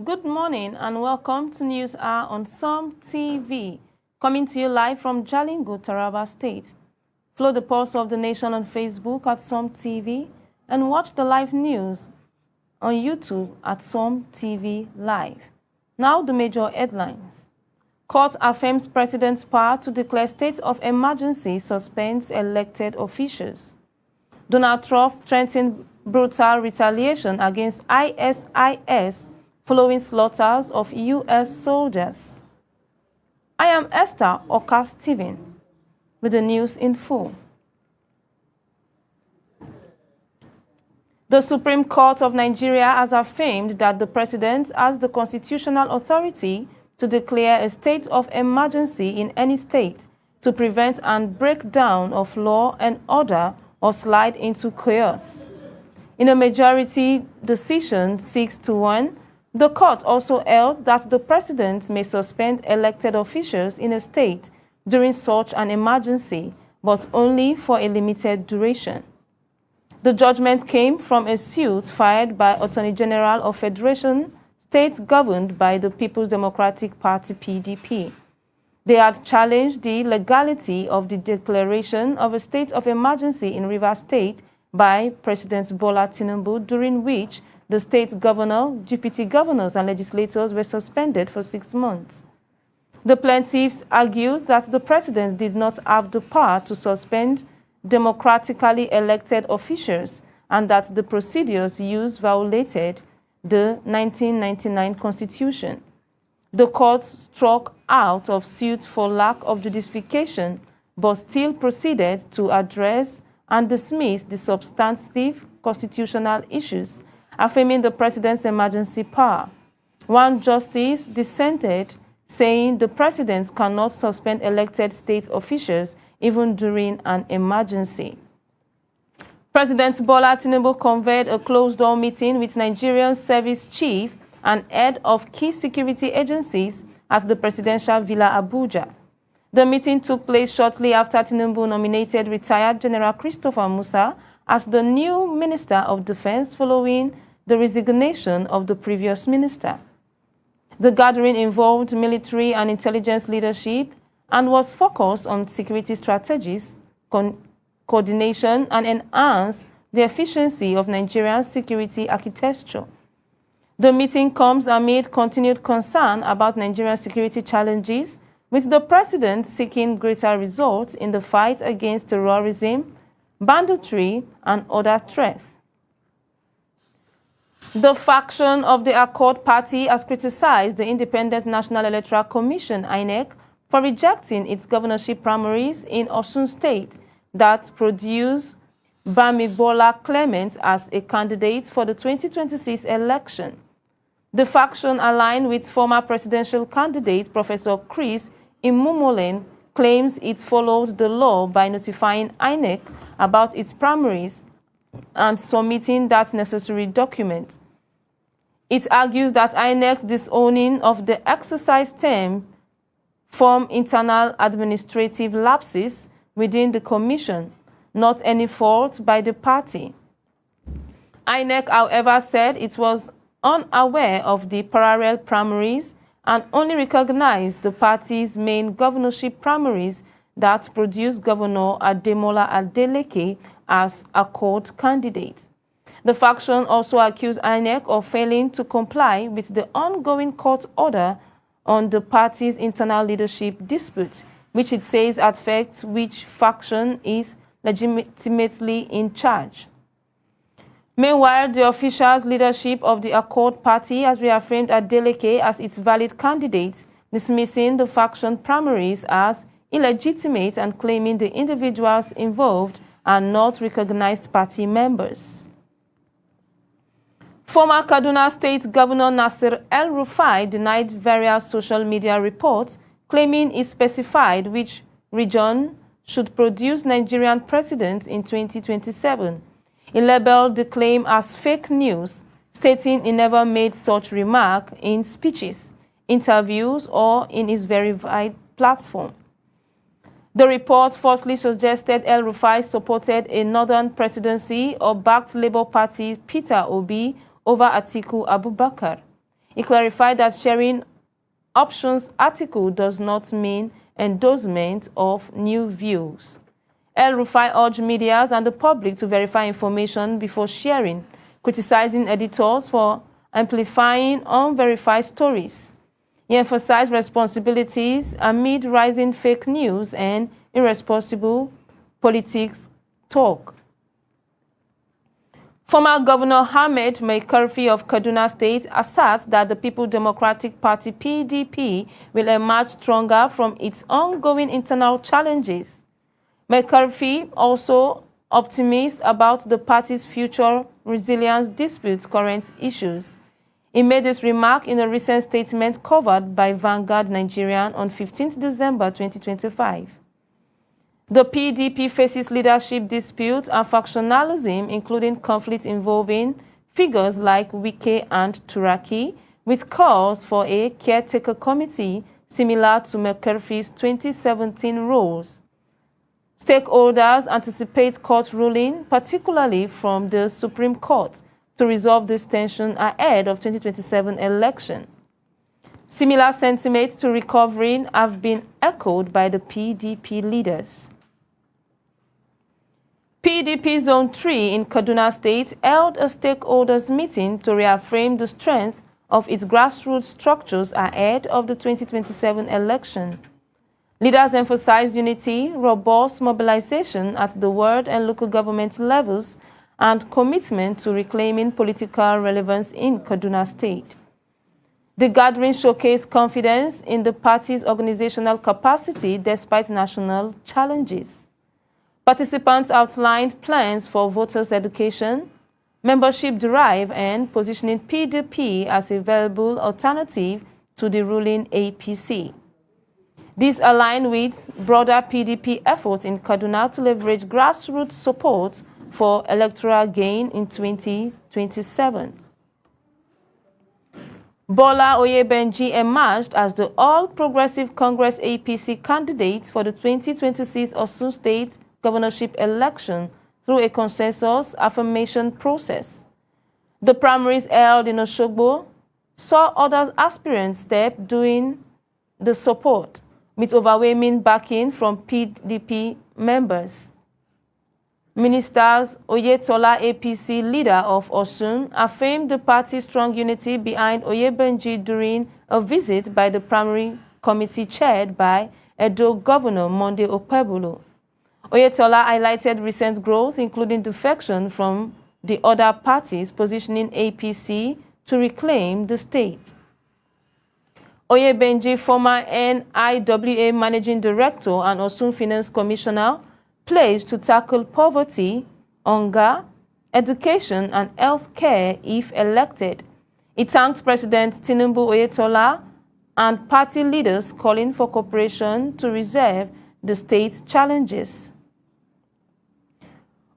Good morning and welcome to News Hour on SOM TV, coming to you live from Jalingo, Taraba State. Follow the pulse of the nation on Facebook at SOM TV and watch the live news on YouTube at SOM TV Live. Now the major headlines. Court affirms President's power to declare state of emergency, suspends elected officials. Donald Trump threatened brutal retaliation against ISIS following slaughters of U.S. soldiers. I am Esther Oka-Steven with the news in full. The Supreme Court of Nigeria has affirmed that the President has the constitutional authority to declare a state of emergency in any state to prevent and breakdown of law and order or slide into chaos. In a majority decision 6-1, the court also held that the President may suspend elected officials in a state during such an emergency, but only for a limited duration. The judgment came from a suit filed by Attorney General of Federation States governed by the People's Democratic Party (PDP). They had challenged the legality of the declaration of a state of emergency in Rivers State by President Bola Tinubu, during which the state governor, deputy governors, and legislators were suspended for 6 months. The plaintiffs argued that the president did not have the power to suspend democratically elected officials and that the procedures used violated the 1999 Constitution. The court struck out of suit for lack of justification, but still proceeded to address and dismiss the substantive constitutional issues, affirming the president's emergency power. One justice dissented, saying the president cannot suspend elected state officials even during an emergency. President Bola Tinubu convened a closed-door meeting with Nigerian service chief and head of key security agencies at the Presidential Villa Abuja. The meeting took place shortly after Tinubu nominated retired General Christopher Musa as the new Minister of Defense following the resignation of the previous minister. The gathering involved military and intelligence leadership and was focused on security strategies, coordination, and enhance the efficiency of Nigeria's security architecture. The meeting comes amid continued concern about Nigeria's security challenges, with the president seeking greater results in the fight against terrorism, banditry, and other threats. The faction of the Accord Party has criticized the Independent National Electoral Commission, INEC, for rejecting its governorship primaries in Osun State that produced Bamibola Clement as a candidate for the 2026 election. The faction, aligned with former presidential candidate Professor Chris Imumulen, claims it followed the law by notifying INEC about its primaries and submitting that necessary document. It argues that INEC's disowning of the exercise term form internal administrative lapses within the commission, not any fault by the party. INEC, however, said it was unaware of the parallel primaries and only recognized the party's main governorship primaries that produced Governor Ademola Adeleke as Accord candidate. The faction also accused INEC of failing to comply with the ongoing court order on the party's internal leadership dispute, which it says affects which faction is legitimately in charge. Meanwhile, the official leadership of the Accord Party has reaffirmed Adeleke as its valid candidate, dismissing the faction primaries as illegitimate and claiming the individuals involved are not recognized party members. Former Kaduna State Governor Nasir El-Rufai denied various social media reports claiming he specified which region should produce Nigerian president in 2027. He labeled the claim as fake news, stating he never made such remark in speeches, interviews, or in his verified platform. The report falsely suggested El-Rufai supported a northern presidency or backed Labour Party Peter Obi over Atiku Abubakar. He clarified that sharing options article does not mean endorsement of new views. El-Rufai urged media and the public to verify information before sharing, criticizing editors for amplifying unverified stories. He emphasized responsibilities amid rising fake news and irresponsible politics talk. Former Governor Ahmed Mai-Karfi of Kaduna State asserts that the People Democratic Party (PDP) will emerge stronger from its ongoing internal challenges. Mai-Karfi also optimistic about the party's future resilience despite current issues. He made this remark in a recent statement covered by Vanguard Nigerian on 15 December 2025. The PDP faces leadership disputes and factionalism, including conflicts involving figures like Wike and Turaki, with calls for a caretaker committee similar to Mai-Karfi's 2017 rules. Stakeholders anticipate court ruling, particularly from the Supreme Court, to resolve this tension ahead of 2027 election. Similar sentiments to recovery have been echoed by the PDP leaders. PDP Zone 3 in Kaduna State held a stakeholders meeting to reaffirm the strength of its grassroots structures ahead of the 2027 election. Leaders emphasized unity, robust mobilization at the ward and local government levels, and commitment to reclaiming political relevance in Kaduna State. The gathering showcased confidence in the party's organizational capacity despite national challenges. Participants outlined plans for voters' education, membership drive, and positioning PDP as a viable alternative to the ruling APC. This aligned with broader PDP efforts in Kaduna to leverage grassroots support for electoral gain in 2027. Bola Oyebenji emerged as the All Progressive Congress APC candidate for the 2026 Osun State governorship election through a consensus affirmation process. The primaries held in Osogbo saw other aspirants step doing the support, with overwhelming backing from PDP members. Ministers Oyetola, APC leader of Osun, affirmed the party's strong unity behind Oyebenji during a visit by the primary committee chaired by Edo Governor Monday Okpebholo. Oyetola highlighted recent growth, including defection from the other parties, positioning APC to reclaim the state. Oyebenji, former NIWA Managing Director and Osun Finance Commissioner, pledged to tackle poverty, hunger, education, and health care if elected. He thanked President Tinubu, Oyetola, and party leaders calling for cooperation to resolve the state's challenges.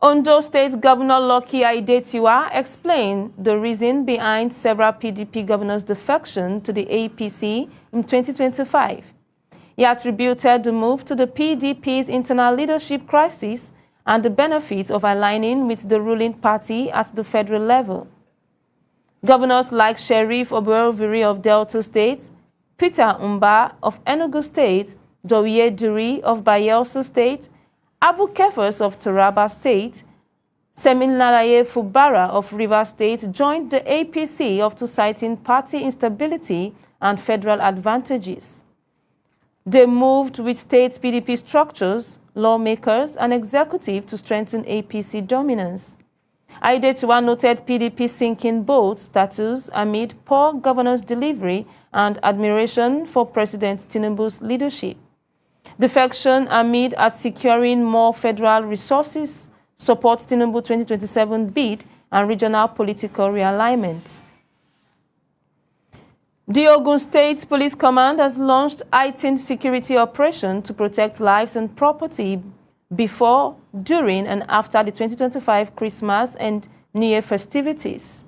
Ondo State Governor Lucky Aiyedatiwa explained the reason behind several PDP governors' defection to the APC in 2025. He attributed the move to the PDP's internal leadership crisis and the benefits of aligning with the ruling party at the federal level. Governors like Sheriff Oboreviri of Delta State, Peter Umba of Enugu State, Dowie Duri of Bayelsa State, Abu Kefas of Taraba State, Seminalaye Fubara of Rivers State joined the APC after citing party instability and federal advantages. They moved with state PDP structures, lawmakers, and executive to strengthen APC dominance. Aiyedatiwa noted PDP sinking boat status amid poor governance delivery and admiration for President Tinubu's leadership. Defection amid at securing more federal resources supports Tinubu 2027 bid and regional political realignment. The Ogun State Police Command has launched heightened security operation to protect lives and property before, during, and after the 2025 Christmas and New Year festivities.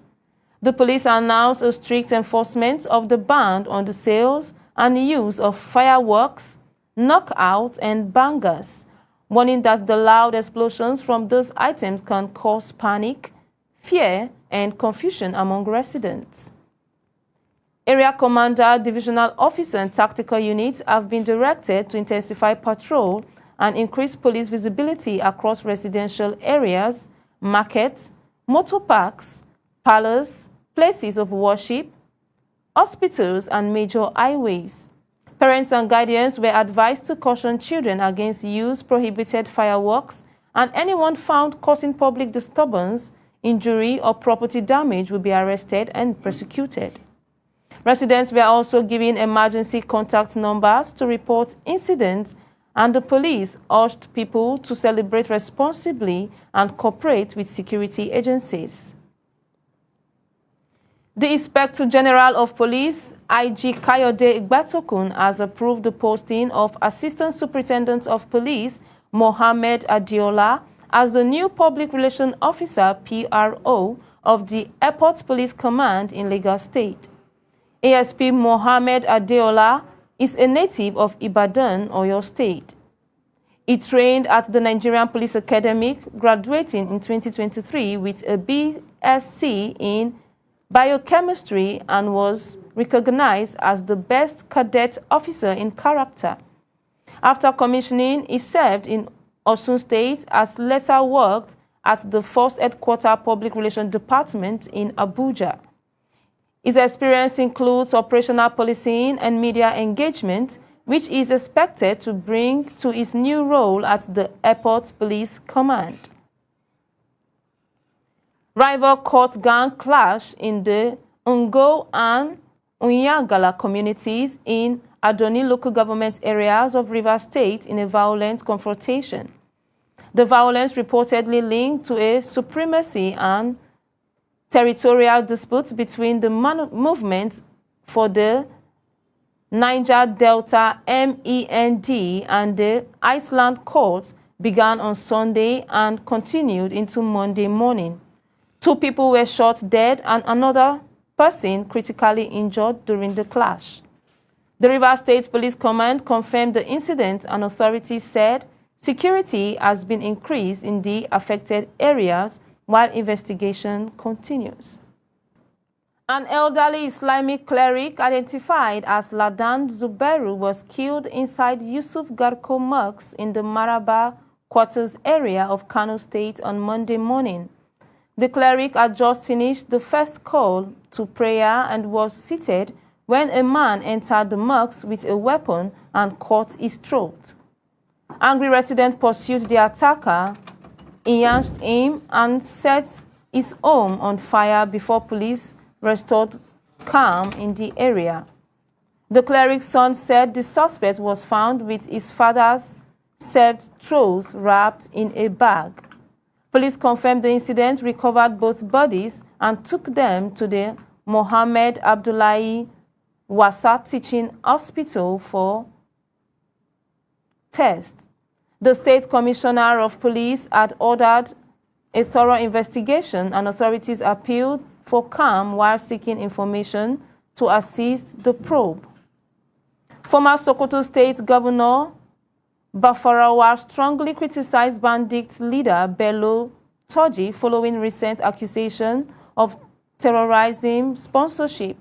The police announced a strict enforcement of the ban on the sales and use of fireworks, knockouts, and bangers, warning that the loud explosions from those items can cause panic, fear, and confusion among residents. Area commander, divisional officer, and tactical units have been directed to intensify patrol and increase police visibility across residential areas, markets, motor parks, parlors, places of worship, hospitals, and major highways. Parents and guardians were advised to caution children against use prohibited fireworks, and anyone found causing public disturbance, injury, or property damage will be arrested and prosecuted. Residents were also given emergency contact numbers to report incidents, and the police urged people to celebrate responsibly and cooperate with security agencies. The Inspector General of Police, IG Kayode Igbatokun, has approved the posting of Assistant Superintendent of Police, Mohammed Adeola, as the new Public Relations Officer, PRO, of the Airport Police Command in Lagos State. ASP Mohammed Adeola is a native of Ibadan, Oyo State. He trained at the Nigerian Police Academy, graduating in 2023 with a BSc in biochemistry, and was recognized as the best cadet officer in character. After commissioning, he served in Osun State, as later worked at the Force Headquarters Public Relations Department in Abuja. His experience includes operational policing and media engagement, which is expected to bring to his new role at the Airport Police Command. Rival court gang clash in the Ngo and Unyagala communities in Adoni local government areas of Rivers State in a violent confrontation. The violence reportedly linked to a supremacy and territorial disputes between the movements for the Niger Delta MEND and the Iceland Court began on Sunday and continued into Monday morning. 2 people were shot dead and another person critically injured during the clash. The Rivers State Police Command confirmed the incident, and authorities said security has been increased in the affected areas while investigation continues. An elderly Islamic cleric identified as Ladan Zubairu was killed inside Yusuf Garko Mosque in the Maraba Quarters area of Kano State on Monday morning. The cleric had just finished the first call to prayer and was seated when a man entered the mosque with a weapon and cut his throat. Angry residents pursued the attacker, lynched him, and set his home on fire before police restored calm in the area. The cleric's son said the suspect was found with his father's severed throat wrapped in a bag. Police confirmed the incident, recovered both bodies, and took them to the Mohammed Abdullahi Wasa Teaching Hospital for tests. The State Commissioner of Police had ordered a thorough investigation, and authorities appealed for calm while seeking information to assist the probe. Former Sokoto State Governor Bafarawa strongly criticized bandit leader Bello Turji following recent accusation of terrorism sponsorship.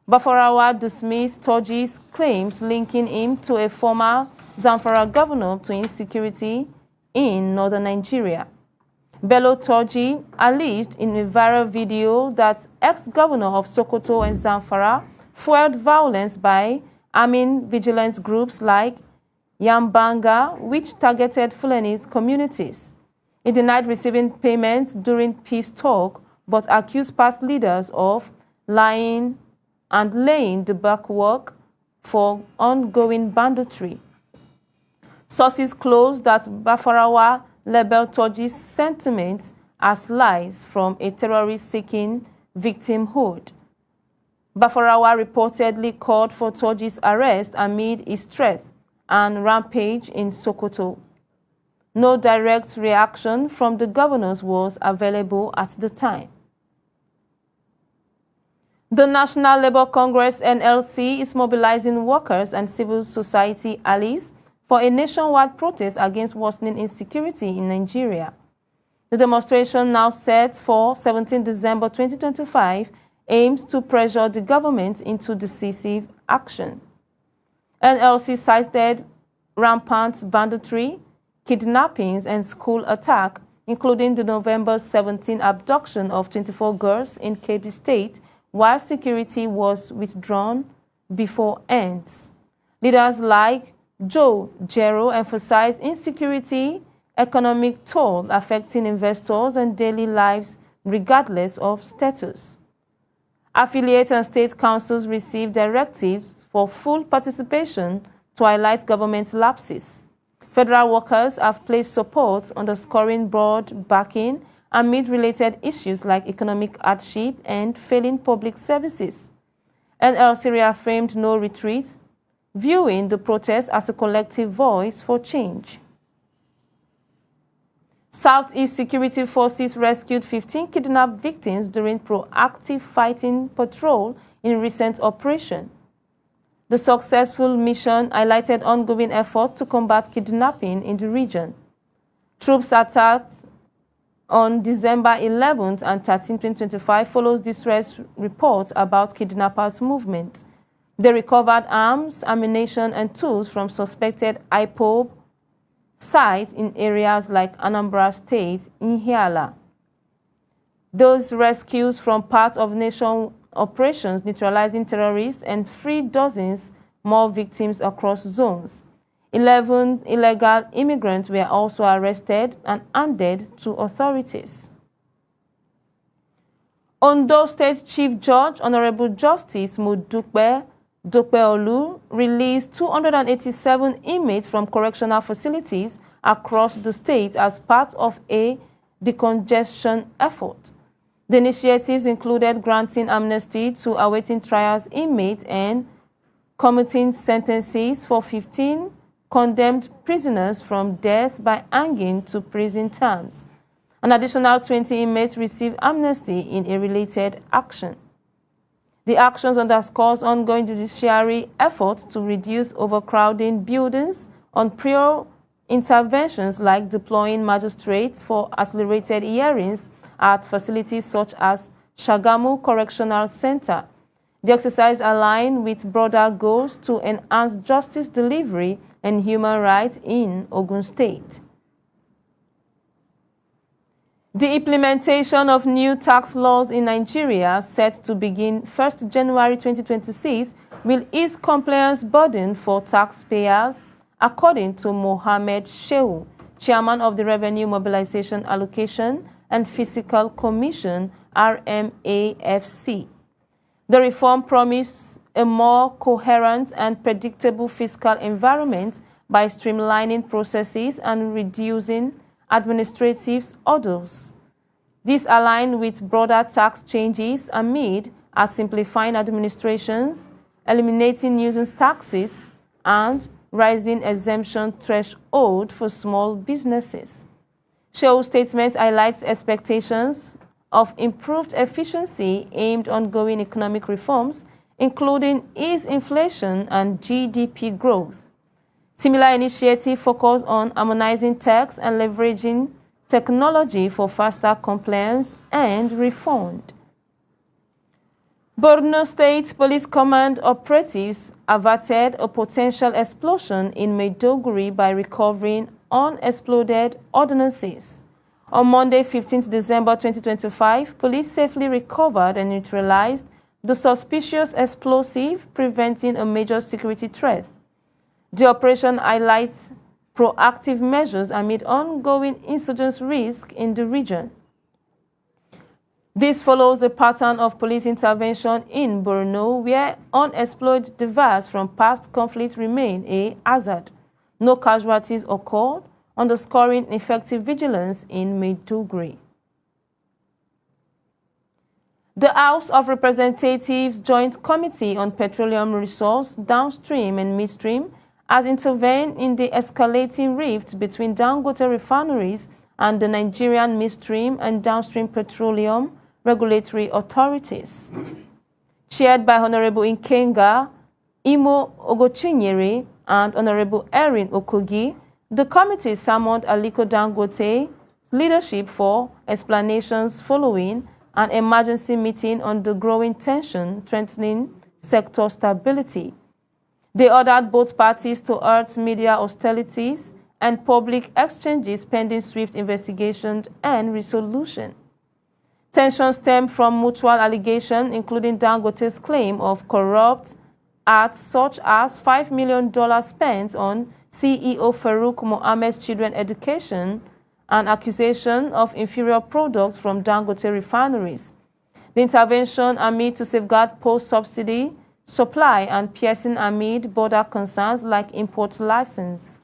Bafarawa dismissed Turji's claims linking him to a former Zamfara governor to insecurity in northern Nigeria. Bello Turji alleged in a viral video that ex-governor of Sokoto and Zamfara fueled violence by arming vigilance groups like Yambanga, which targeted Fulani communities. He denied receiving payments during peace talk, but accused past leaders of lying and laying the backwork for ongoing banditry. Sources close that Bafarawa labeled Turji's sentiments as lies from a terrorist seeking victimhood. Bafarawa reportedly called for Turji's arrest amid his threat and rampage in Sokoto. No direct reaction from the governors was available at the time. The National Labour Congress (NLC) is mobilizing workers and civil society allies for a nationwide protest against worsening insecurity in Nigeria. The demonstration, now set for 17 December 2025, aims to pressure the government into decisive action. NLC cited rampant banditry, kidnappings, and school attack, including the November 17 abduction of 24 girls in Kebbi State, while security was withdrawn before ends. Leaders like Joe Jero emphasized insecurity, economic toll affecting investors and daily lives regardless of status. Affiliate and state councils received directives for full participation to highlight government lapses. Federal workers have placed support underscoring broad backing amid related issues like economic hardship and failing public services. NLC reaffirmed no retreat, viewing the protest as a collective voice for change. Southeast Security Forces rescued 15 kidnapped victims during proactive fighting patrol in recent operation. The successful mission highlighted ongoing efforts to combat kidnapping in the region. Troops attacked on December 11th and 13, 2025 follows distress reports about kidnappers' movement. They recovered arms, ammunition, and tools from suspected IPOB sites in areas like Anambra State, Ihiala. Those rescues from part of nation operations neutralizing terrorists and freed dozens more victims across zones. 11 illegal immigrants were also arrested and handed to authorities. Ondo State Chief Judge, Honorable Justice Modupe Dopeolu, released 287 inmates from correctional facilities across the state as part of a decongestion effort. The initiatives included granting amnesty to awaiting trials inmates and commuting sentences for 15 condemned prisoners from death by hanging to prison terms. An additional 20 inmates received amnesty in a related action. The actions underscores ongoing judiciary efforts to reduce overcrowding buildings on prior interventions like deploying magistrates for accelerated hearings at facilities such as Shagamu Correctional Center. The exercise aligns with broader goals to enhance justice delivery and human rights in Ogun State. The implementation of new tax laws in Nigeria, set to begin 1st January 2026, will ease compliance burden for taxpayers, according to Mohammed Shehu, chairman of the Revenue Mobilization Allocation and Fiscal Commission, RMAFC. The reform promised a more coherent and predictable fiscal environment by streamlining processes and reducing administrative hurdles. This aligned with broader tax changes amid at simplifying administrations, eliminating nuisance taxes, and rising exemption threshold for small businesses. Show's statement highlights expectations of improved efficiency aimed at ongoing economic reforms, including ease inflation and GDP growth. Similar initiatives focus on harmonizing tax and leveraging technology for faster compliance and refund. Borno State Police Command operatives averted a potential explosion in Maiduguri by recovering unexploded ordnances. On Monday, 15th December 2025, police safely recovered and neutralized the suspicious explosive, preventing a major security threat. The operation highlights proactive measures amid ongoing insurgence risk in the region. This follows a pattern of police intervention in Borno, where unexploded devices from past conflicts remain a hazard. No casualties occurred, underscoring effective vigilance in Maiduguri. The House of Representatives Joint Committee on Petroleum Resource, Downstream and Midstream has intervened in the escalating rift between Dangote refineries and the Nigerian midstream and downstream petroleum regulatory authorities. Chaired by Honorable Ikenga Imo Ogochinyere and Honorable Erin Okogi, the committee summoned Aliko Dangote's leadership for explanations following an emergency meeting on the growing tension threatening sector stability. They ordered both parties to halt media hostilities and public exchanges pending swift investigation and resolution. Tensions stem from mutual allegations, including Dangote's claim of corrupt acts such as $5 million spent on CEO Farouk Mohammed's children's education and accusation of inferior products from Dangote refineries. The intervention amid to safeguard post-subsidy supply and piercing amid border concerns like import license.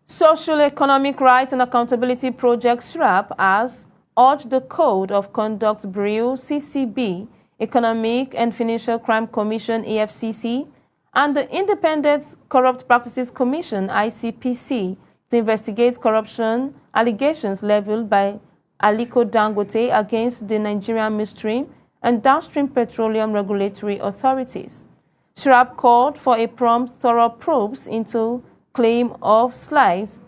Social Economic Rights and Accountability Project SRAP has urged the Code of Conduct Bureau (CCB), Economic and Financial Crime Commission (EFCC), and the Independent Corrupt Practices Commission (ICPC) to investigate corruption allegations leveled by Aliko Dangote against the Nigerian midstream and downstream petroleum regulatory authorities. SRAP called for a prompt, thorough probes into claim of slice,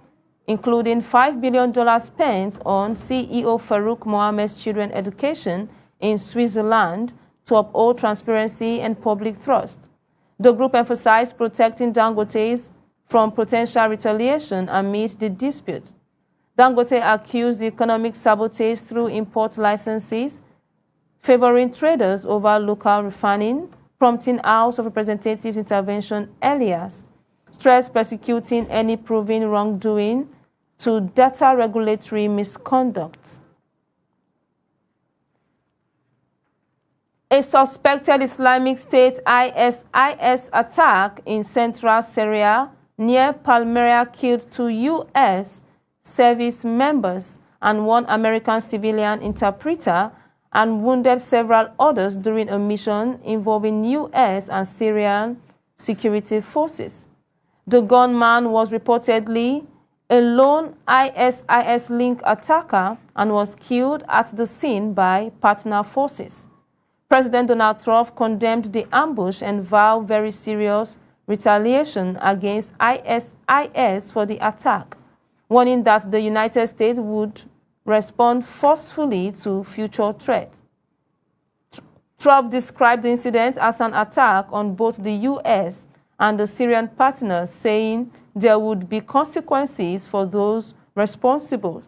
including $5 billion spent on CEO Farouk Mohammed's children's education in Switzerland to uphold transparency and public trust. The group emphasized protecting Dangote's from potential retaliation amid the dispute. Dangote accused the economic sabotage through import licenses, favoring traders over local refining, prompting House of Representatives intervention earlier, stress persecuting any proven wrongdoing to data regulatory misconduct. A suspected Islamic State ISIS attack in central Syria near Palmyra killed 2 U.S. service members and 1 American civilian interpreter and wounded several others during a mission involving U.S. and Syrian security forces. The gunman was reportedly a lone ISIS-linked attacker and was killed at the scene by partner forces. President Donald Trump condemned the ambush and vowed very serious retaliation against ISIS for the attack, warning that the United States would respond forcefully to future threats. Trump described the incident as an attack on both the U.S. and the Syrian partners, saying there would be consequences for those responsible.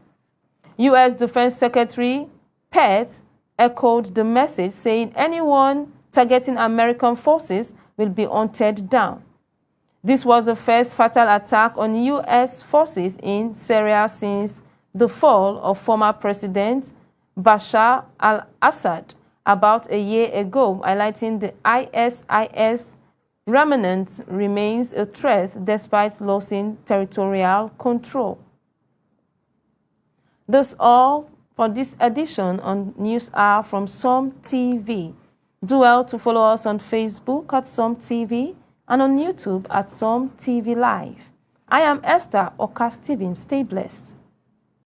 U.S. Defense Secretary Pete echoed the message, saying anyone targeting American forces will be hunted down. This was the first fatal attack on U.S. forces in Syria since the fall of former President Bashar al-Assad about a year ago, highlighting the ISIS remnant remains a threat despite losing territorial control. That's all for this edition on News Hour from Som TV. Do well to follow us on Facebook at Som TV and on YouTube at Som TV Live. I am Esther Oka Stevens. Stay blessed.